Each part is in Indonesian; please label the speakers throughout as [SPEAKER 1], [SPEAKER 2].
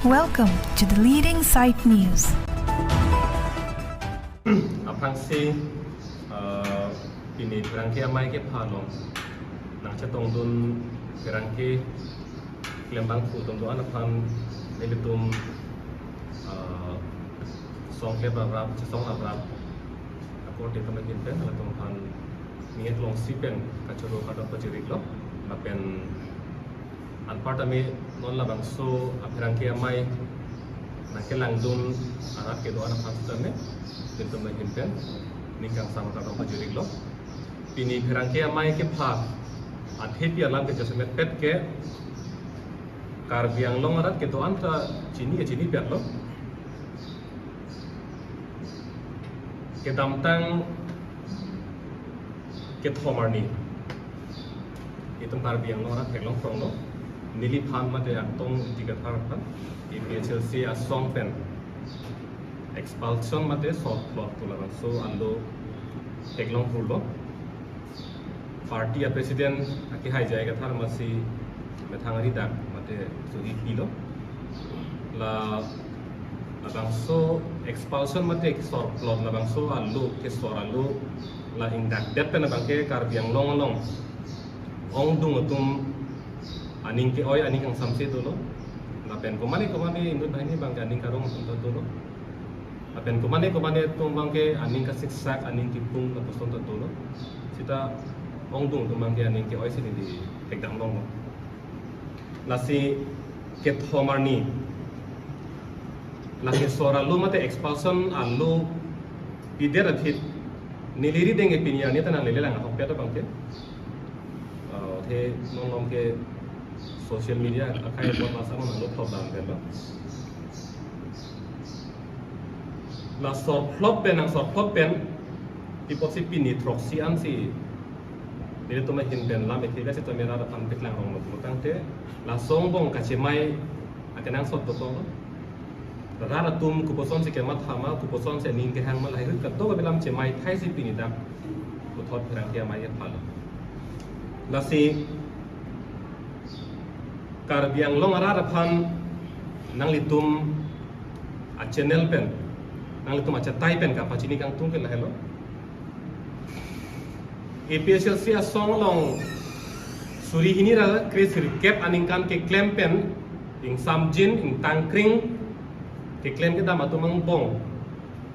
[SPEAKER 1] Welcome to the Leading Sight News.
[SPEAKER 2] Apangsi ini berangkai amai ke palong, nang cetong dun berangkai lembang fu tong doan apang nilitum song lebarap song abrap aku di tempat kita kalau tong pan niat long sipen kacoro kada pajirik lo lapen anpartami non labang so berangkai amai nakelang dun anak ke doan apang sitane tentu menghimpun nikang sama kakak pajurik lo pini berangkai amai ke pak adhit ya lam ke jasmet pet ke karbiang long arat ke doan ta cini biar lo ke damtang ke thomarni itu karbiang long arat ke long prong lo nili pan mate antong tiga tarapan IPHLC asong pen expulsion mate soft block tularan so ando teglong pullo party president aki hai jayega thar masi methangari dak mate so ipilo la labang so expulsion mate soft block labang so allo ke soralu la indak det pen bangke karbiang long ong dung utum aning ke oy aning ang samse dolo la pen komane indut ini bang aning karong unta dolo apen kumane tumbang ke aning ka siksak aning kipung ka poson tatulo sita ongdung tumbang ke aning ke oi sini di tekdang long lasi ke thomarni lasi sora lu mate expulsion allu pider athit niliri denge pinyani tanang lele lang hokpe to bangke the nong ke social media akai bot masa mo nang top down belo la sorplop pen iposi pini troksi ansi dire to mahin pen la metiga se to mera da pan petlang rong lo tangte la songbong kachemai akanang sot to to rara tum ku poson se kemat hama ku poson se ning ke hang mal hai ka to belam chemai thai si pini da ku thot pherang ke mai phalo la si karbiang long rara phan nang litum a channel pen nang litum acha tai pen ka pachini kang tung ke la hello APHLC asong long suri hini ra kris recap aning kan ke claim pen ing samjin ing tangkring ke claim ke dama tumang bong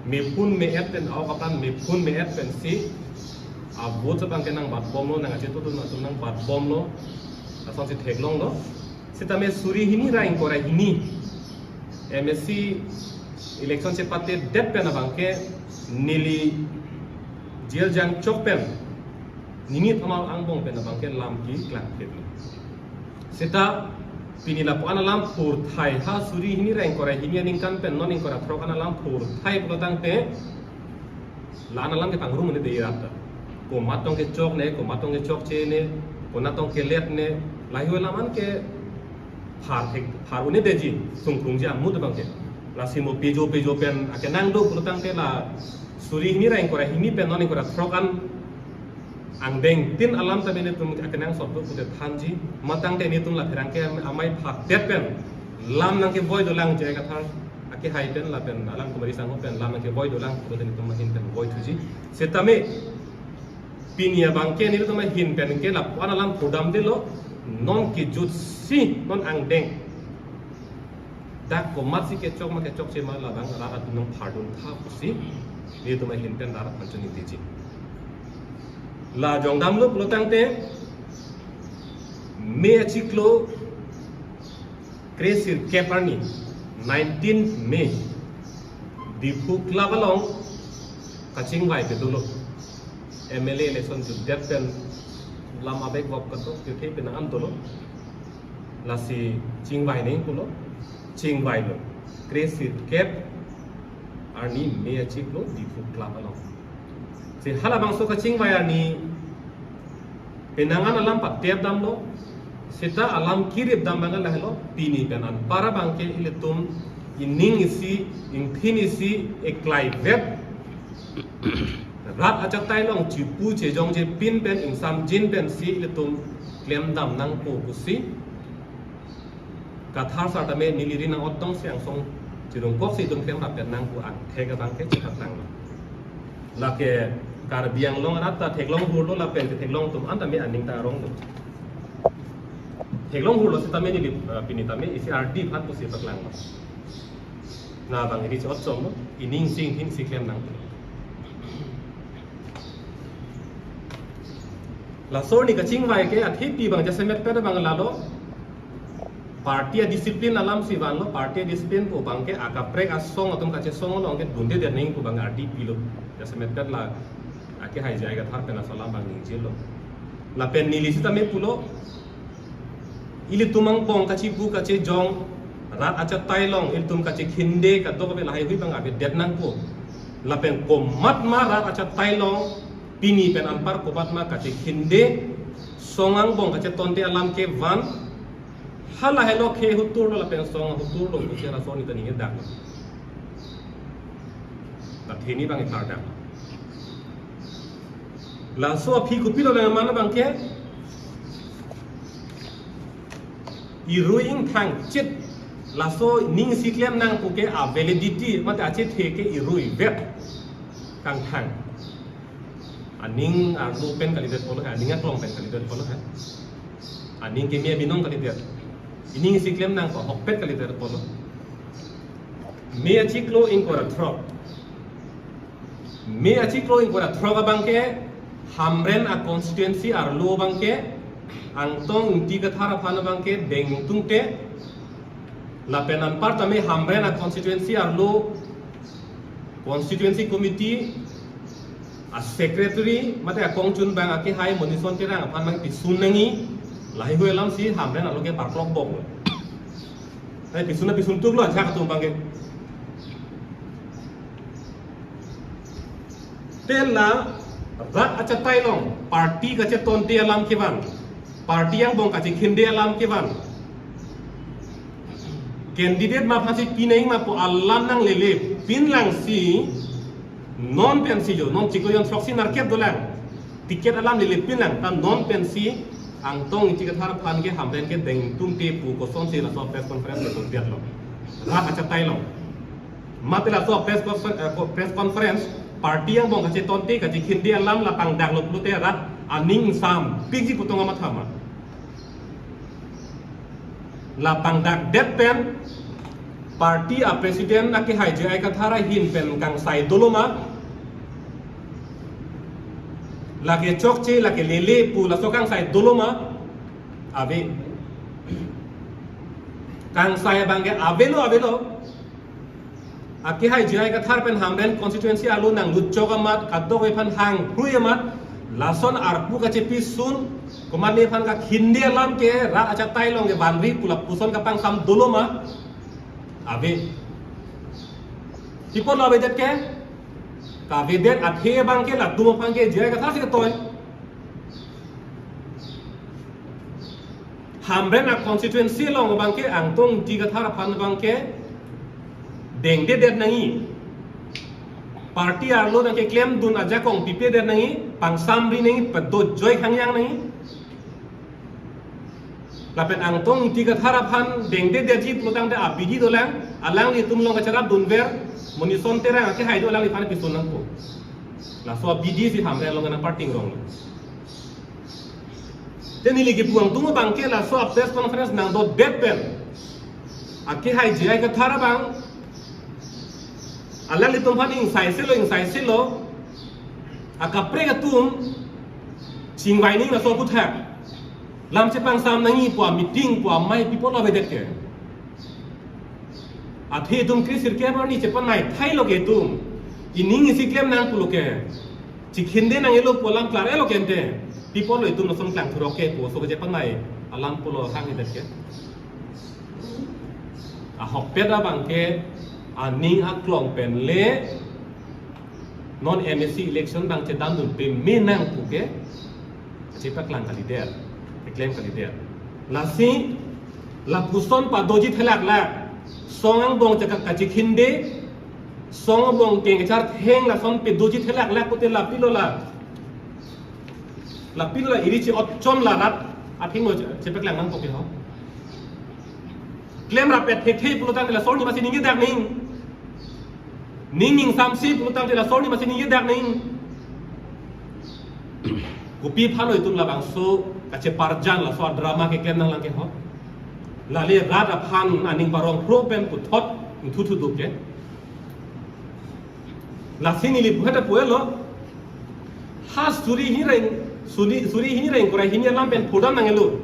[SPEAKER 2] me pun me et pen au kapan me pun me et pen si abot sa ke nang bat bom lo nang ache to nang bat bom lo asong si theglong lo sita me suri hini ra ing kora hini MSC election se pate det pen abangke nili jel jang chok pen nini thamal angbong pen abangke lam ki klak ket sita pinila po analam pur thai ha suri hini rang kora hini aning kan pen non ing kora throk analam pur thai plotang te la analam ke pangrum ne de rata ko matong ke chok ne ko matong ke chok che ne ko natong ke let ne lai ho laman ke phar une deji sungkrung ja mud bangke lasimo pejo pen akenang do plotang te la suri hini rang kora hini pen non ing kora throkan ang deng tin alam ta bene tum akenang sobdo pude thanji matang te ni tum la pherang ke amai phak tet pen lam nang ke boy do lang je ka thar ake hai pen la pen alam kumari sang pen lam nang ke boy do lang pude ni tum hin pen boy thuji setame pinia bangke ni tum hin pen ke la pan alam pudam de lo non ki jut si non ang deng dak ko matsi ke chok che ma la bang ra nang phardun tha pusi ni tum hin pen ra panchani deji la jongdam lo plotang te me achiklo kresir keparni 19 May dipu klabalong kaching vai betulo MLA election ju depen lam abek bok kato te pe na am tolo la si chingwai nei kulo chingwai lo kresir kep arni me achiklo dipu klabalong si hala bangso ka chingwai ani penangan alam patiap dam lo sita alam kirip dam bangal lahlo pini penan para bangke iletum ining isi ingthin isi eklai vet rat achatai long chipu chejong je pin pen insam jin pen si iletum klem dam nang po kusi kathar sa tame niliri nang otong siang song jirung kok si tum kem rapen nang ku an thega bang ke chipat nang la ke kar biang long rata theglong hurlo la pen theglong tum an tame aning ta rong theglong hurlo si tame ni pini tame isi RD phat ku si patlang na bang ri chot chom ining sing hin si klem nang la so ni ka ching vai ke athi pi bang jasemet pe bang la lo party disiplin alam si bang lo party disiplin ko bang ke aka prek asong atum ka che song lo ke dunde de ning ko bang RD pi lo jasemet pe la ake hai jai ga thar pe na salam bang ning je lo la pen ni li sita me pulo ili tumang pong ka chi bu ka che jong rat acha tai long il tum ka che khinde ka do ka be la hai hui bang abe det nang ko la pen ko mat ma rat acha tai long pini pen ampar ko bat ma ka che khinde songang bong ka che tonte alam ke van hala hello ke hutur la pen song hutur lo ke ra soni tani dak la theni bang ikar dak la so phi ku pilo la man bang ke i ruing thang chit la so ning si klem nang ku ke a validity ma ta che the ke i rui vet kang thang aning a lu pen kali det polo aning a klong pen kali det polo ha aning ke mia binong kali det ining si klem nang ko hokpet kali det polo me a chiklo in ko ra throp me a chiklo in ko ra throga bangke hamren a constituency ar lo bangke angtong ti ka thara phana bangke deng tungte la penan part me hamren a constituency ar lo constituency committee a secretary mate a kongchun bang a ke hai monison te rang phan mang ti sunangi lai hoi lam si hamren a lo ke par klok bok ai pisun tuk lo cha ka tum bangke tela rat acha tai long party ka che tonte alam kiwan party yang bong ka che khinde alam kiwan candidate ma phasi pineng ma po alam nang lele pin lang si non pensi jo non chiko yon soksi narket dolang tiket alam lele pin lang ta non pensi ang tong ti ka thar phan ke hamren ke deng tum te pu ko son se la so press conference le ton piat lo rat acha tai long ma te la so press conference party yang bong kache tonte kache khinde alam la pang dak lop lute rat aning sam pigi putong ama thama la pang dak det pen party a president ake haije ai ka thara hin pen kang sai doloma la ke chokche la ke lele pu la so kang sai doloma ave kang sai bangge avelo aki hai jai ka thar pen hamren constituency alu nang luchoga mat kaddo we phan hang hrui mat lason arpu ka chepi sun komane phan ka khinde lam ke ra acha tai long ke banri pula puson ka pang sam doloma ave tipon lo bedet ke ka vedet athe bang ke la dum phang ke jai ka thar se toy hamren a constituency long bang ke angtong ti ka thar phan bang ke deng de der nangi party arlo na ke claim dun aja kong pipe der nangi pang samri nangi pedo joy khangyang nangi lapen angtong tiga tharaphan deng de der ji plotang de apigi dolang alang li tum long achara dun ver monison terang ke haido alang li phane pison nang ko la so bidi si hamre long na parting rong teni ligi buang tungo bangke la so press conference nang do bet pen ake hai jai ka tharabang alang li tum phani ing sai selo akapre ka tum chingwai ning na so puthak lam che pang sam nangi pwa meeting pwa mai people lo bedet ke athe tum krisir ke ba ni che pan nai thai lo ke tum ining isi klem nang pulo ke chikhinde nang elo polam klar elo kente people lo tum no som klang thro ke po so ke pan nai alam pulo hang bedet ke a hok peda bang ke aning a klong pen le non MSC election bang che dam dun pe menang pu ke che pa klang kalider claim kalider la si la puson pa doji thelak la songang bong chaka kachi khinde song bong keng char theng la son pe doji thelak la ko te la pilola iri chi ot chom la rat a thing mo che pa klang mang ko ke ho Klaim rapet hekhe pulutang tela sol ni masih ningi dak ning. Ning samsi pulutang tela sol ni masih ningi dak ning. Kupi phalo itum labang so kache parjan la so drama ke klaim nang lang ke ho. Lale rada phan aning parong propen ku thot thu du ke. La sini li buhata puelo. Has suri hini reng kurai hini lampen pudam nang elu.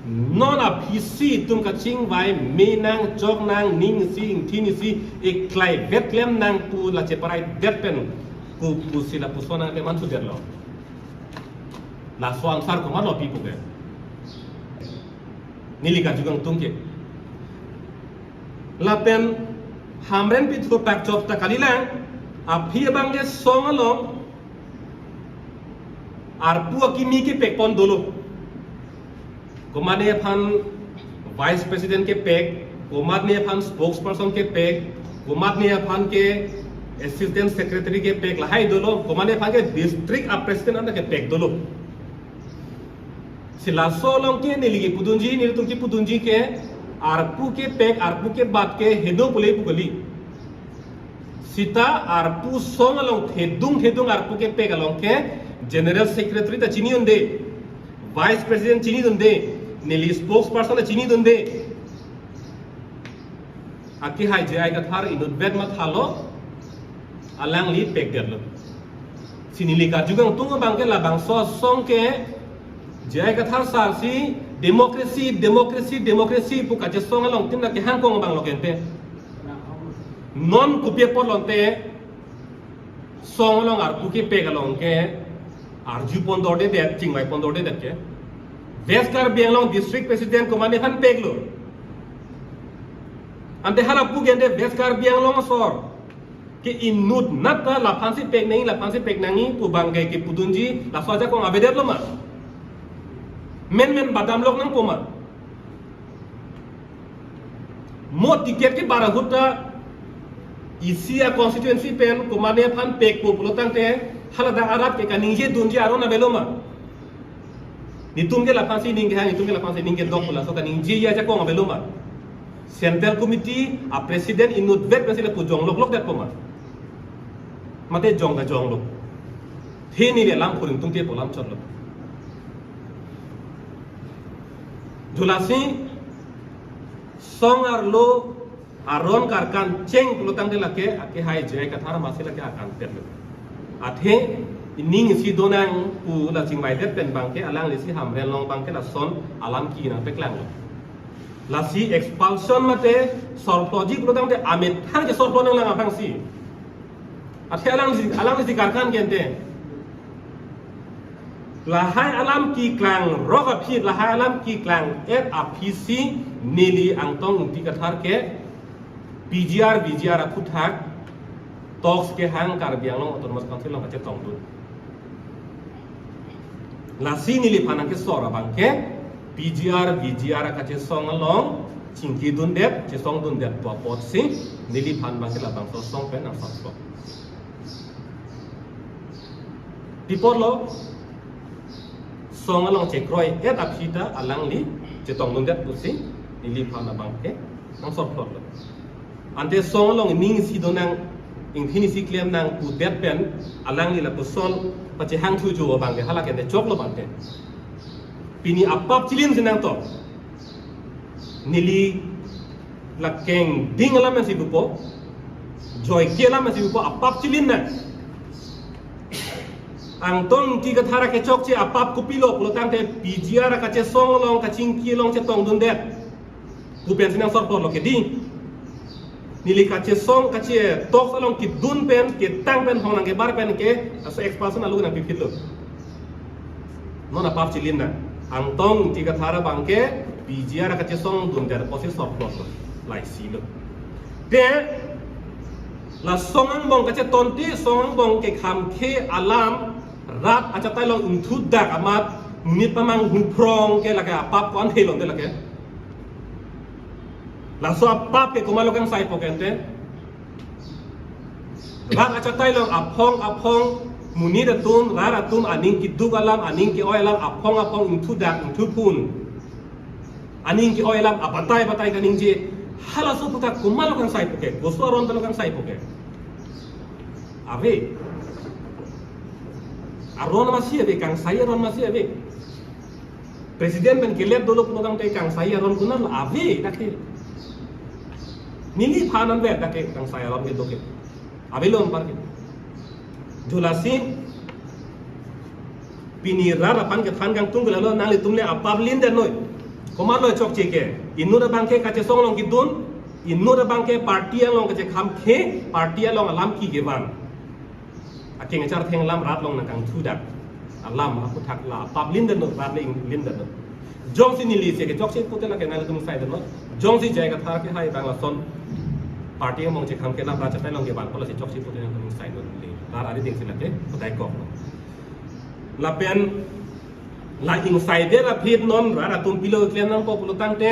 [SPEAKER 2] Non a PC tum kaching vai menang jok nang ning si ing thini si ek klai vet klem nang pu la cheparai det pen pu sila pu sona ke man su der lo. La so ansar ko malo pi pu ke. Nili ka jugang tum ke. La pen hamren pi thu pak chop ta kalilang a phi bang ge song along arpu akimi ke pekpon dolo komane phan vice president ke pek komane phan spokesperson ke pek komane phan ke assistant secretary ke pek lahai dolo komane phan ke district president anda ke pek dolo sila solong ke niligi pudunji niltung ki pudunji ke arpu ke pek arpu ke bat ke hedo pulei pukali sita arpu song along hedung arpu ke pek along ke General Secretary ta chini unde, Vice President chini unde, nili spokesperson ta chini unde. Aki hai jai ka thar inut bed mat halo, alang li pek derlo. Sinili ka jugang tunga bangke la bang so song ke jai ka thar sar si democracy pu ka je song along tin na ke hang kong bang lokente. Non kupie por lonte song along ar pu ke pek along ke Arju pondorde det chingwai pondorde det ke Veskar Bianglong district president komane han peglo ante hara pugende Veskar Bianglong sor ke inut nata la phansi peg nangi pu banggai ke pudunji la soja ko abeder lo ma men badam lok nang poma mo tiket ke barahuta isia constituency pen komane phan peg pu pulotang te halada arat ke kaninge dunji arona beloma nitumge la pansi ninge hang nitumge la pansi ninge dok pula so kaninge ya ja ko beloma central committee a president inut vet presile pu jonglok lok dat poma mate jong da jonglok theni le lam khurin tumte polam chotlo julasi songar lo aron karkan cheng pulutang de lake ake hai jai kathara masila ke akan perlo athe ning si donang pu la chingbai det pen bangke alang le si hamren long bangke la son alam ki na peklang la si expulsion mate sorploji pulutang de amit thang je sorplo nang lang apang si athe alang si karkan gente la hai alam ki klang roga phi la hai alam ki klang et apc nili angtong ti kathar ke PGR aputhak talks ke hang kar bianglong autonomous council long kache tongdu lasi nili phanang ke sora bangke PGR kache song along chingki dundet che song dundet to pot si nili phan bangke la bang so song pen ang so tipolo song along che kroi et apita alang li che tong dundet pusi nili phan bangke ang so plot ante song along ning si donang ing thini si claim nang pu det pen alang ni la pu sol pache hang thu jo bang de hala ke de chok lo bang de pini apap chilin sinang to nili la keng ding la masi bupo joy ke la masi bupo apap chilin na ang tong ki ka thara ke chok che apap ku pilo pulo tang te PGR ka che song long ka ching ki long che tong dun det ku pen sinang sor to lo ke ding nili kache song kache tok along ki dun pen ki tang pen hong nang ke bar pen ke aso expansion alu nang pipit lo nona pap chilin na ang tong ti ka thara bangke PGR kache song dun der posi sop lo lai si lo te la song ang bong kache tonti song ang bong ke kham ke alam rat acha tai long untu dak amat munit pamang huprong ke laka pap kon helon de lake la so apap ke kumalo kang sai pokente rak acha tai long apong muni da tum rara tum aning ki dugalam aning ki oilam apong untu dak untu pun aning ki oilam apatai kaning je hala so puta kumal kan sai poke gosu aron kan sai poke ave aron masih ave kang sai aron masih ave presiden ben kelep dulu program te kang sai aron kunal ave dake nili phanan be dake kang sai aron ke doke ave lon par ke julasin pini rara pan ke than kang tung lo nali tumle apablin den noi komar lo chok cheke inu da bangke kache song long kidun inu da bangke party long kache kham khe party long alam ki gewan aking achar theng lam rat long na kang thudak alam aku thak la pablin den no rat le lin den no jong si nili se ke chok se putel la ke nal tum sai den no jong si jai ka thar ke hai bangla son party mong che kham ke lam rat chatai long gewan ko la se chok se putel tum sai no le tar ari ding se la ke putai kok la pen la ing sai de la phit non ra tum pilo klen nang ko pulutang te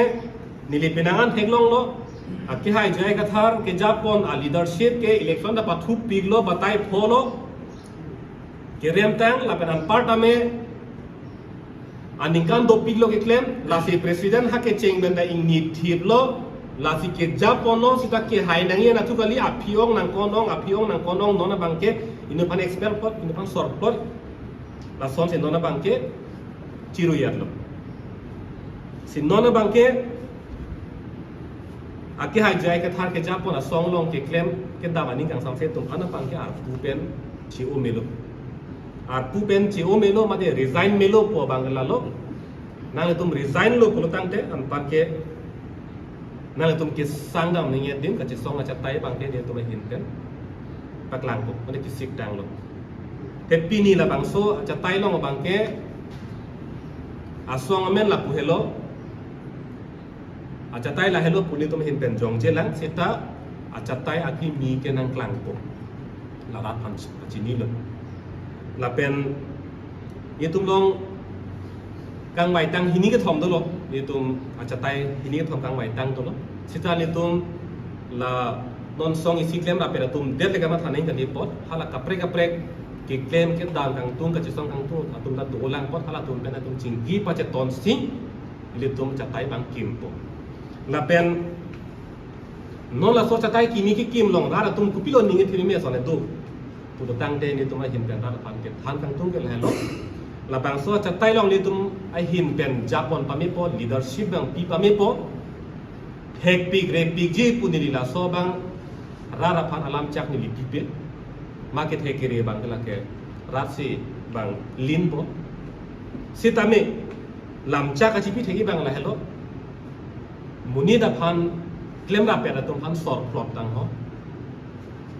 [SPEAKER 2] nili penangan theglong lo aki hai jai ka thar ke japon a leadership ke election da pathu piglo batai pholo ke remtang la penan partame aningkan do piglo ke claim la si president ha ke cheng benda ing ni thiblo la si ke japon no sita ke hai nangi na thu kali aphiong nang konong nona bangke inu pan expert pot inu pan sor pot la son se nona bangke ciru yadlo si nona bangke aki hai jai ke thar ke japon a song long ke claim ke damani kang sam se tum ana bangke ar pupen chi o melo ar pupen chi o melo made resign melo po bangla lo nang tum resign lo ko tangte an parke nang tum ke sangdam ni dim ka chi song acha tai bangke de tum hin pen paklang ko made ki sik dang lo te pini la bangso acha tai long bangke asong amen la puhelo acatai la hello puni tum hin pen jong jelang sita acatai aki mi ke nang klang ko la rat han chini lo la pen yetum long kang mai tang hini ke thom do lo yetum acatai hini ke thom kang mai tang do lo sita letum la non song isi klem la pera tum der le kama thanai kan pot hala kapre ke claim ke dang kang tung ka chisong kang tu atum da dolang pot hala tum pen atum chinggi pa che ton sing letum catai bang kim po la pen non la so chatai ki ni ki kim long ra tum kupilo ningi thiri me sone du tu tang de ni tum a hin pen ra pan ke than kang tung ke la lo la bang so chatai long ni tum a hin pen japon pa me po leadership bang pi pa me po hek pi gre pi ji pu ni la so bang ra pan alam chak ni li pi pe market hekere bang la ke rasi bang lin po sitame lam chak a chi pi thegi bang la hello muni da phan claim ra pera tum phan sor plot tang ho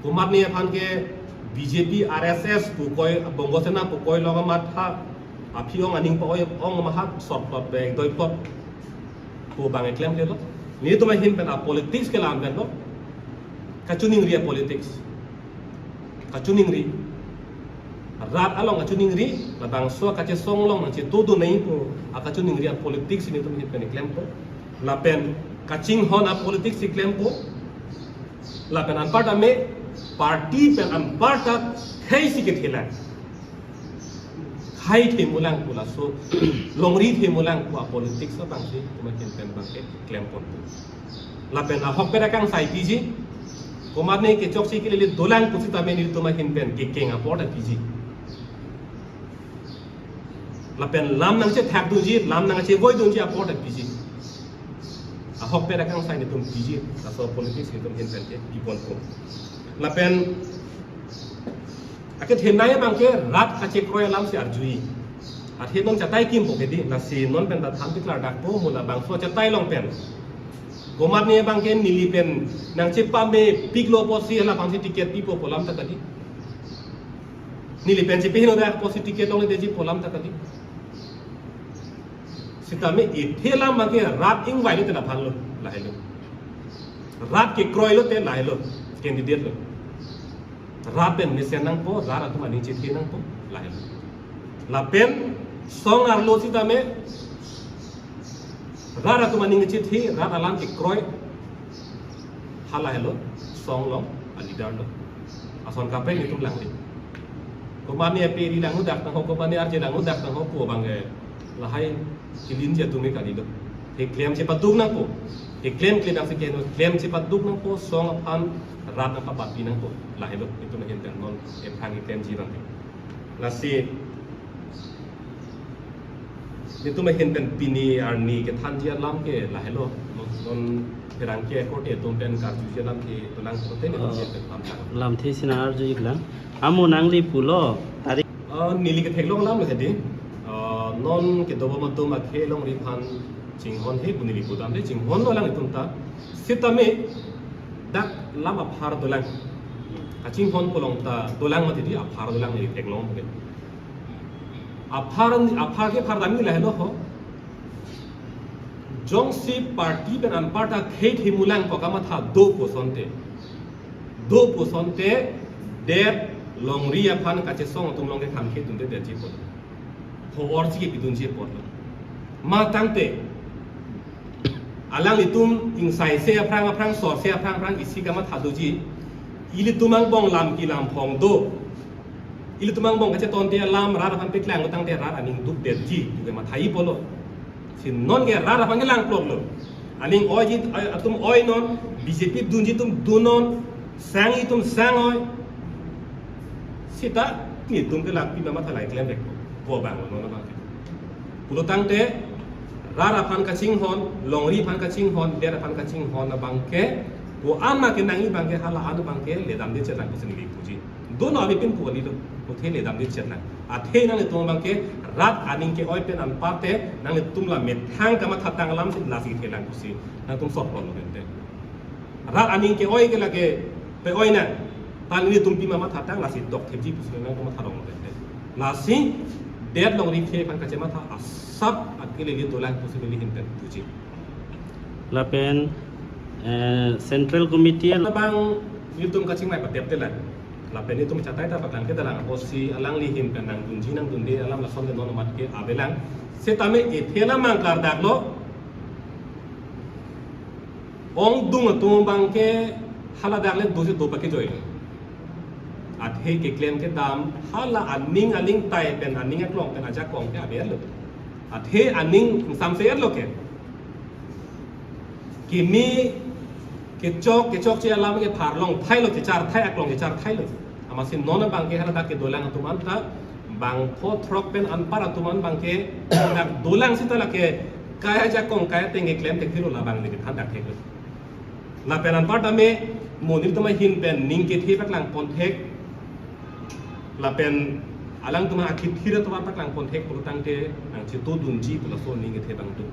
[SPEAKER 2] kumap ni phan ke BJP RSS pu koi bongo sena pu koi loga mat ha aphiong aning pa ong ma ha sor plot be doi plot pu bang claim le lo ni to ma hin pen a politics ke lam ben lo kachuning ria politics kachuning ri rat along kachuning ri la bang so ka che song long che todo nei pu a kachuning ria politics ni to ma hin pen claim po la pen kaching hon a politics si claim po la pen an part me party pen an part khai si ke thela khai the mulang pula so longri the mulang pu a politics sa bang si kuma ken pen bang ke claim po la pen a hok pera kang sai piji komar ne ke chok si ke le dolang pu si ta me ni to ma ken pen ke kenga port a piji la pen lam nang che thak du ji lam nang che voi du ji a port a piji a hok pera kang sai ni tum piji la so politics ni tum hin pen ke ipon ko la pen ake thenai bang ke rat ka che kroy lam si arjui a the nong chatai kim po ke di la si non pen da tham tiklar dak po mula bang so chatai long pen gomar ne bang ke nili pen nang che pa me piglo po si la bang si ticket pi po polam ta kadi nili pen che pe no da po si ticket ong de ji polam ta kadi sitame ithela mage rat ing vai lo te la phan lo la hello rat ke kroy lo te la hello candidate lo rat pen ne senang po rat tu mani che nang po la hello la pen song ar lo sitame rat tu mani che thi rat alam ke kroy hala hello song lo a leader lo ason ka pe ni tum lang ni ko mani pe ri lang dak tang ko mani ar je lang dak tang ko bang la hai kilin je tu me ka di do he claim si padug nang po he claim ang si keno claim si padug nang po song apam rat ang papapi nang po lahelo ito na hinten non e phangi claim ji nang la si itu may hinten pini arni ke than ji lam ke lahelo non perang ke court e tum pen kar ju lam ke tulang kote ne lam
[SPEAKER 3] lam thi sinar ju iklan amu nangli pulo tari
[SPEAKER 2] nili ke theklong lam le hedi non ke dobo ma tum a khelong ri phan jinghon he bunili budam de jinghon no lang itum ta sitame dak lam a phar dolang a jinghon polong ta dolang ma di a phar dolang ni theklong de a phar ke phar dam ni la lo ho jong si party ben an parta kheit himulang pokama tha 2% det longria phan ka che song tum long ke kham khe tum de ji pol ho or chi ke bidun ji pol ma tangte alang itum ing sai se aprang so se aprang isi ka ma tha do ji ili tumang bong lam ki lam phong do ili tumang bong ka che ton te lam ra phan pe klang tang te ra aning duk de ji ke ma thai polo sin non ge ra phan ke lang plok lo aning oi ji atum oi non bjp dun ji tum dunon sang itum sang oi sita ni tum ke lak pi ma thalai klem rek po bang no na bang pulo tang te rara phan ka ching hon longri phan ka ching hon der phan ka ching hon na bang ke wo amma ke nangi bang ke hala anu bang ke le dam de chetang ko sini puji do no abi pin ko ni lo ko the le dam de chetang a the nang le tum bang ke rat aning ke oi pen an parte nang le tum la met hang ka ma thatang lam sin la si the lang ko si nang tum sop lo ben te rat aning ke oi ke la ke pe oi na pan ni tum pi ma thatang la si dok the ji pusi nang ko ma tharong lo ben te la si der long ri the phan ka che ma tha asap akile li dolang possibly hinten puji
[SPEAKER 3] la pen central committee
[SPEAKER 2] la bang yutum ka chingmai patep te la la pen ni tum chatai ta paklang ke dalang osi alang li him kan nang dunji nang dunde alam la som de non mat ke abelang se tame e thela mang kar dak lo ong dung tum bang ke hala dak le dosi do pa ke joy at he ke claim ke dam hala aning tai pen aning aklong pen aja kong ke abel lo at he aning sam se lo ke kimi ke chok che alam ke phar long thai lo ke char thai aklong ke char thai lo amasin non bang ke hala dak ke dolang tuman ta bang pho throk pen an para tuman bang ke dak dolang sita la ke kaya ja kong kaya tenge claim te khilo la bang ni han dak ke la pen an parta me monil tama hin pen ning ke thi paklang pon thek la pen alang tuma akhir thira tuma paklang pon thek pulutang te ang chi to dunji pula so ning ke the bang tu